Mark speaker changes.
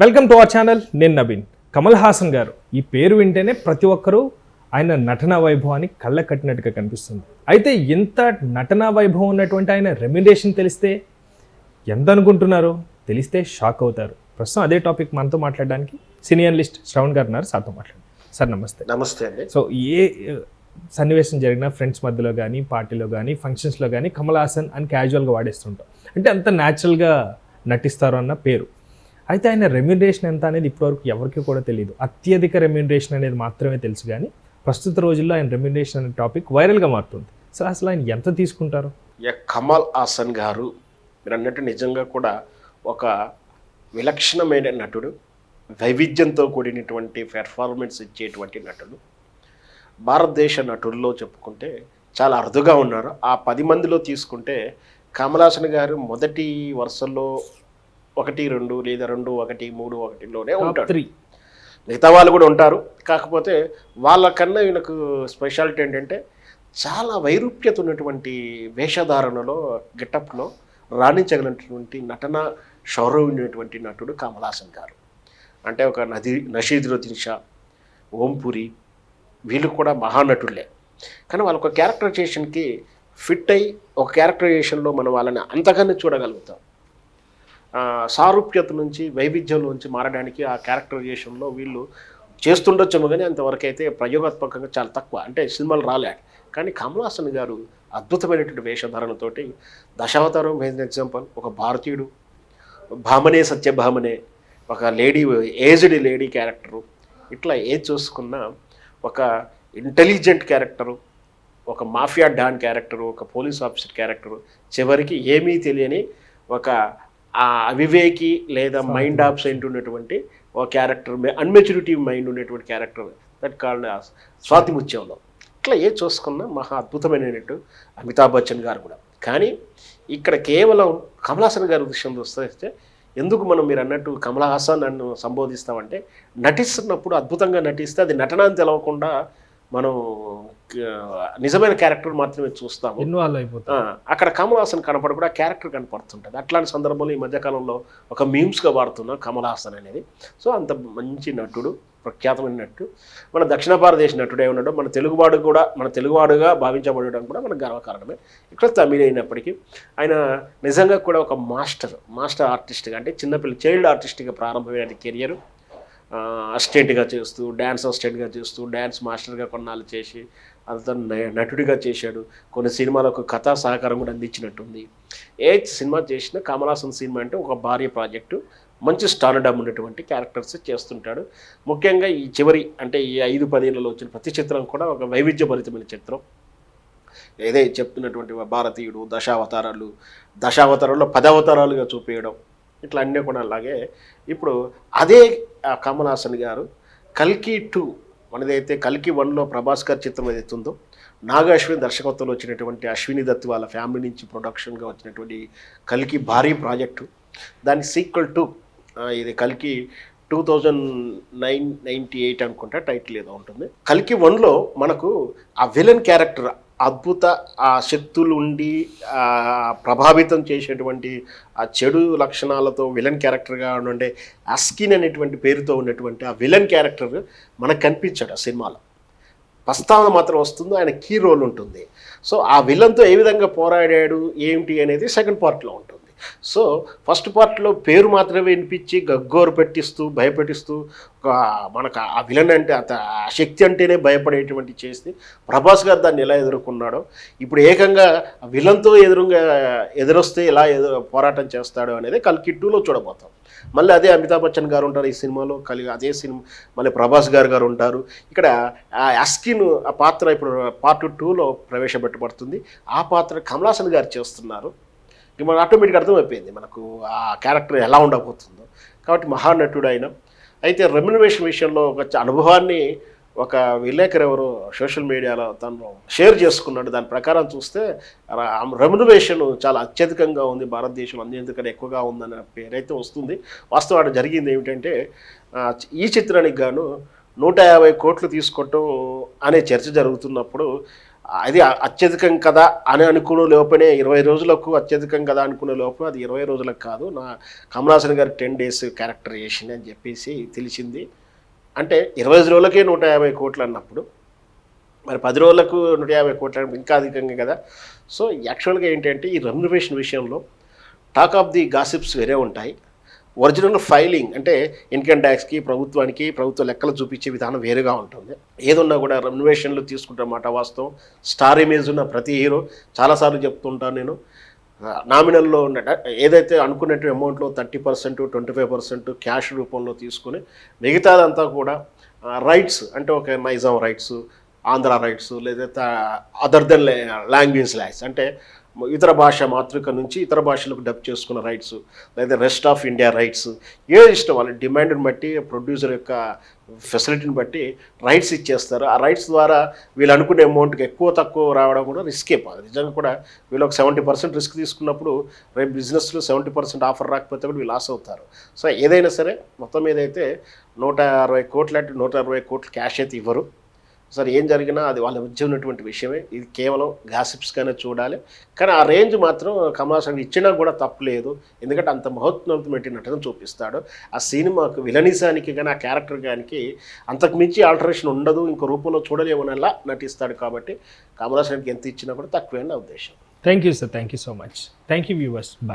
Speaker 1: Welcome to our channel. నేను నవీన్. కమల్ హాసన్ గారు ఈ పేరు వింటేనే ప్రతి ఒక్కరూ ఆయన నటనా వైభవాన్ని కళ్ళ కట్టినట్టుగా కనిపిస్తుంది. అయితే ఇంత నటనా వైభవం ఉన్నటువంటి ఆయన రెమ్యునరేషన్ తెలిస్తే ఎంత అనుకుంటున్నారో తెలిస్తే షాక్ అవుతారు. ప్రస్తుతం అదే టాపిక్ మనతో మాట్లాడడానికి సీనియర్ లిస్ట్ శ్రవణ్ గారు ఉన్నారు. సార్తో మాట్లాడండి. సార్ నమస్తే.
Speaker 2: నమస్తే అండి.
Speaker 1: సో ఏ సన్నివేశం జరిగినా ఫ్రెండ్స్ మధ్యలో కానీ పార్టీలో కానీ ఫంక్షన్స్లో కానీ కమల్ హాసన్ అని క్యాజువల్గా వాడేస్తుంటాం. అంటే అంత న్యాచురల్గా నటిస్తారు అన్న పేరు. అయితే ఆయన రెమ్యునరేషన్ ఎంత అనేది ఇప్పటివరకు ఎవరికి కూడా తెలియదు. అత్యధిక రెమ్యునరేషన్ అనేది మాత్రమే తెలుసు, కానీ ప్రస్తుత రోజుల్లో ఆయన రెమ్యునరేషన్ అనే టాపిక్ వైరల్గా మారుతుంది. సో అసలు ఆయన ఎంత తీసుకుంటారు?
Speaker 2: కమల్ హాసన్ గారు మీరు అన్నట్టు నిజంగా కూడా ఒక విలక్షణమైన నటుడు, వైవిధ్యంతో కూడినటువంటి పెర్ఫార్మెన్స్ ఇచ్చేటువంటి నటుడు. భారతదేశ నటుల్లో చెప్పుకుంటే చాలా అరుదుగా ఉన్నారు. ఆ 10 మందిలో తీసుకుంటే కమల్ హాసన్ గారు మొదటి వరుసల్లో 1, 2 లేదా 2, 1, 3, 1లోనే ఉంటారు. మిగతా వాళ్ళు కూడా ఉంటారు. కాకపోతే వాళ్ళకన్నా ఈయనకు స్పెషాలిటీ ఏంటంటే చాలా వైరూప్యత ఉన్నటువంటి వేషధారణలో, గెటప్లో రాణించగలిగినటువంటి నటన శౌర్యం ఉన్నటువంటి నటుడు కమల్ హాసన్ గారు. అంటే ఒక నషీదుద్దీన్ షా, ఓంపురి వీళ్ళు కూడా మహానటులే. కానీ వాళ్ళ ఒక క్యారెక్టరైజేషన్కి ఫిట్ అయ్యి ఒక క్యారెక్టరైజేషన్లో మనం వాళ్ళని అంతగానే చూడగలుగుతాం. సారూప్యత నుంచి వైవిధ్యం నుంచి మారడానికి ఆ క్యారెక్టరైజేషన్లో వీళ్ళు చేస్తుండొచ్చేమో, కానీ అంతవరకు అయితే ప్రయోగాత్మకంగా చాలా తక్కువ, అంటే సినిమాలు రాలేడు. కానీ కమల్ హాసన్ గారు అద్భుతమైనటువంటి వేషధారణతోటి దశావతారం మెయిన్ ఎగ్జాంపుల్, ఒక భారతీయుడు, భామనే సత్యభామనే, ఒక లేడీ, ఏజ్డ్ లేడీ క్యారెక్టరు, ఇట్లా ఏది చూసుకున్నా ఒక ఇంటెలిజెంట్ క్యారెక్టరు, ఒక మాఫియా డాన్ క్యారెక్టరు, ఒక పోలీస్ ఆఫీసర్ క్యారెక్టరు, చివరికి ఏమీ తెలియని ఒక అవివేకి లేదా మైండ్ ఆబ్సెంట్ ఉన్నటువంటి ఒక క్యారెక్టర్, అన్మెచ్యూరిటీ మైండ్ ఉన్నటువంటి క్యారెక్టర్, దట్ కాల్డ్ స్వాతి ముత్యంలో. ఇట్లా ఏ చూసుకున్నా మహా అద్భుతమైనట్టు అమితాబ్ బచ్చన్ గారు కూడా. కానీ ఇక్కడ కేవలం కమల్ హాసన్ గారి విషయంలో వస్తే ఎందుకు మనం మీరు అన్నట్టు కమల్ హాసన్ నన్ను సంబోధిస్తామంటే, నటిస్తున్నప్పుడు అద్భుతంగా నటిస్తే అది నటన తెలవకుండా మనం నిజమైన క్యారెక్టర్ మాత్రమే చూస్తాము,
Speaker 1: ఇన్వాల్వ్ అయిపోతాం.
Speaker 2: అక్కడ కమల్ హాసన్ కనపడ కూడా క్యారెక్టర్ కనపడుతుంటుంది. అట్లాంటి సందర్భంలో ఈ మధ్యకాలంలో ఒక మీమ్స్గా వాడుతున్నాం కమల్ హాసన్ అనేది. సో అంత మంచి నటుడు, ప్రఖ్యాతమైన నటుడు, మన దక్షిణ భారతదేశ నటుడే ఉండడం, మన తెలుగువాడుగా భావించబడడం కూడా మనకు గర్వకారణమే. ఇక్కడ తమిళ అయినప్పటికీ ఆయన నిజంగా కూడా ఒక మాస్టర్ ఆర్టిస్ట్గా, అంటే చిన్నపిల్ల చైల్డ్ ఆర్టిస్ట్గా ప్రారంభమైన కెరియర్. అసిస్టెంట్గా చేస్తూ, డ్యాన్స్ అసిస్టెంట్గా చేస్తూ, డ్యాన్స్ మాస్టర్గా కొన్నాళ్ళు చేసి అతను నటుడిగా చేశాడు. కొన్ని సినిమాలకు కథా సహకారం కూడా అందించినట్టుంది. ఏ సినిమా చేసినా కమల్ హాసన్ సినిమా అంటే ఒక భారీ ప్రాజెక్టు, మంచి స్టార్డమ్ ఉన్నటువంటి క్యారెక్టర్స్ చేస్తుంటాడు. ముఖ్యంగా ఈ చివరి అంటే ఈ 5-10 ఏళ్లలో వచ్చిన ప్రతి చిత్రం కూడా ఒక వైవిధ్యభరితమైన చిత్రం. ఏదే చెప్తున్నటువంటి భారతీయుడు, దశావతారాల్లో 10 అవతారాలుగా చూపించడం, ఇట్లా అన్నీ కూడా. అలాగే ఇప్పుడు అదే కమల్ హాసన్ గారు కల్కి 2, మనదైతే కల్కి 1లో ప్రభాస్ గారి చిత్రం ఏదైతే ఉందో, నాగా అశ్విన్ దర్శకత్వంలో వచ్చినటువంటి అశ్విని దత్ వాళ్ళ ఫ్యామిలీ నుంచి ప్రొడక్షన్గా వచ్చినటువంటి కల్కి భారీ ప్రాజెక్టు, దాని సీక్వెల్ 2, ఇది కల్కి 2098 అనుకుంటా టైటిల్ ఏదో ఉంటుంది. కల్కి 1లో మనకు ఆ విలన్ క్యారెక్టర్ అద్భుత ఆ శక్తులు ఉండి ప్రభావితం చేసేటువంటి ఆ చెడు లక్షణాలతో విలన్ క్యారెక్టర్గా ఉండే అస్కిన్ అనేటువంటి పేరుతో ఉన్నటువంటి ఆ విలన్ క్యారెక్టర్ మనకు కనిపించాడు ఆ సినిమాలో. ప్రస్తావన మాత్రం వస్తుందో, ఆయన కీ రోల్ ఉంటుంది. సో ఆ విలన్తో ఏ విధంగా పోరాడాడు ఏమిటి అనేది సెకండ్ పార్ట్లో ఉంటుంది. సో ఫస్ట్ పార్ట్లో పేరు మాత్రమే వినిపించి గగ్గోరు పెట్టిస్తూ భయపెట్టిస్తూ మనకు ఆ విలన్ అంటే ఆ శక్తి అంటేనే భయపడేటువంటి చేసి ప్రభాస్ గారు దాన్ని ఎలా ఎదుర్కొన్నాడో, ఇప్పుడు ఏకంగా విలన్తో ఎదురొస్తే ఎలా పోరాటం చేస్తాడో అనేది కల్కి 2లో చూడబోతాం. మళ్ళీ అదే అమితాబ్ బచ్చన్ గారు ఉంటారు ఈ సినిమాలో, అదే సినిమా మళ్ళీ ప్రభాస్ గారు ఉంటారు. ఇక్కడ ఆ అస్కిన్ ఆ పాత్ర ఇప్పుడు పార్ట్ 2లో ప్రవేశపెట్టబడుతుంది. ఆ పాత్ర కమల్ హాసన్ గారు చేస్తున్నారు. మనకు ఆటోమేటిక్గా అర్థమైపోయింది మనకు ఆ క్యారెక్టర్ ఎలా ఉండబోతుందో. కాబట్టి మహానటుడు ఆయన. అయితే రెమ్యునరేషన్ విషయంలో ఒక అనుభవాన్ని ఒక విలేకరు ఎవరు సోషల్ మీడియాలో తను షేర్ చేసుకున్నాడు. దాని ప్రకారం చూస్తే రెమ్యునరేషన్ చాలా అత్యధికంగా ఉంది భారతదేశంలో, అన్నింటికన్నా ఎక్కువగా ఉందన్న పేరైతే వస్తుంది. వాస్తవానికి జరిగింది ఏమిటంటే, ఈ చిత్రానికి గాను 150 కోట్లు తీసుకోవటం అనే చర్చ జరుగుతున్నప్పుడు అది అత్యధికం కదా అని అనుకునే లోపనే 20 రోజులకు అత్యధికం కదా అనుకునే లోపల అది 20 రోజులకు కాదు, నా కమల్ హాసన్ గారి 10 days క్యారెక్టరైజేషన్ అని చెప్పేసి తెలిసింది. అంటే 25 రోజులకే 150 కోట్లు అన్నప్పుడు మరి 10 రోజులకు 150 కోట్లు ఇంకా అధికంగా కదా. సో యాక్చువల్గా ఏంటంటే ఈ రెమ్యునరేషన్ విషయంలో టాక్ ఆఫ్ ది గాసిప్స్ వేరే ఉంటాయి. ఒరిజినల్ ఫైలింగ్ అంటే ఇన్కమ్ ట్యాక్స్కి ప్రభుత్వానికి ప్రభుత్వ లెక్కలు చూపించే విధానం వేరుగా ఉంటుంది. ఏదున్నా కూడా రెమ్యునరేషన్లు తీసుకుంటామాట వాస్తవం. స్టార్ ఇమేజ్ ఉన్న ప్రతి హీరో చాలాసార్లు చెప్తుంటాను నేను, నామినల్లో ఏదైతే అనుకున్నట్టు అమౌంట్లో 30%, 25% క్యాష్ రూపంలో తీసుకుని మిగతాదంతా కూడా రైట్స్ అంటే ఒక నైజాం రైట్స్, ఆంధ్ర రైట్స్, లేదా అదర్ దెన్ లాంగ్వేజ్ రైట్స్ అంటే ఇతర భాష మాతృక నుంచి ఇతర భాషలకు డబ్ చేసుకున్న రైట్స్, లేదా రెస్ట్ ఆఫ్ ఇండియా రైట్స్, ఏది ఇష్టం వాళ్ళ డిమాండ్ని బట్టి ప్రొడ్యూసర్ యొక్క ఫెసిలిటీని బట్టి రైట్స్ ఇచ్చేస్తారు. ఆ రైట్స్ ద్వారా వీళ్ళు అనుకునే అమౌంట్కి ఎక్కువ తక్కువ రావడం కూడా రిస్కే. నిజంగా కూడా వీళ్ళు ఒక 70% రిస్క్ తీసుకున్నప్పుడు రేపు బిజినెస్లో 70% ఆఫర్ రాకపోతే కూడా వీళ్ళు లాస్ అవుతారు. సో ఏదైనా సరే మొత్తం మీద అయితే 160 కోట్లు అంటే 160 కోట్లు క్యాష్ అయితే ఇవ్వరు. సరే ఏం జరిగినా అది వాళ్ళ మధ్య ఉన్నటువంటి విషయమే. ఇది కేవలం గాసిప్స్గానే చూడాలి. కానీ ఆ రేంజ్ మాత్రం కమల్ హాసన్ ఇచ్చినా కూడా తప్పులేదు. ఎందుకంటే అంత మహోత్నతమైన నటన చూపిస్తాడు. ఆ సినిమాకు విలనిజానికి కానీ ఆ క్యారెక్టర్ కానీ అంతకు మించి ఆల్టరేషన్ ఉండదు, ఇంకో రూపంలో చూడలేమనేలా నటిస్తాడు. కాబట్టి కమల్ హాసన్కి ఎంత ఇచ్చినా కూడా తక్కువే నా ఉద్దేశం.
Speaker 1: Thank you sir, thank you so much. Thank you viewers, bye.